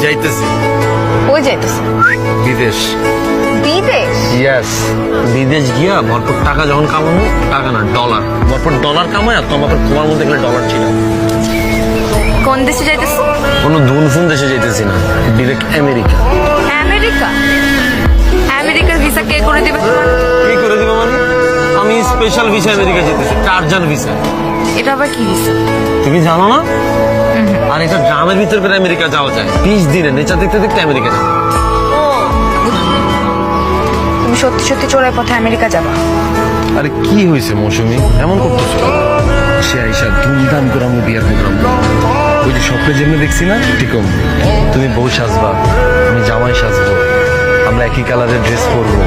যাইতেছি ওই যাইতেছে বিদেশ। বিদেশ? ইয়েস, বিদেশ গিয়া ভরপুর টাকা যখন কামাবো, টাকা না ডলার, ভরপুর ডলার কামায় আর তোমাকে তোমার মধ্যে গেলে ডলার ছিল। কোন দেশে যাইতেছে? কোনো ধুন ফোন দেশে যাইতেছি না, ডিরেক্ট আমেরিকা। আমেরিকা? আমেরিকার ভিসা কে করে দিবে? কি করে দিবো মানে? আমি স্পেশাল ভিসা আমেরিকা যেতেছি, টারজান ভিসা। এটা আবার কি ভিসা? তুমি জানো না? আর এটা গ্রামের ভিতর করে আমেরিকা যাওয়া যায়, 20 দিনে নেচার দেখতে দেখতে আমেরিকা যাবে। তুমি সত্যি সত্যি চোরাই পথে আমেরিকা যাবা? আরে কি হয়েছে মৌসুমী, এমন করতেছো? সে আইসা ধুমধাম করে আমি বিয়ার প্রোগ্রাম, ওই যে স্বপ্নে যেমনি দেখছি না ঠিক তুমি বউ সাজবা, আমি জামাই সাজবো, আমরা একই কালারের ড্রেস পরবো,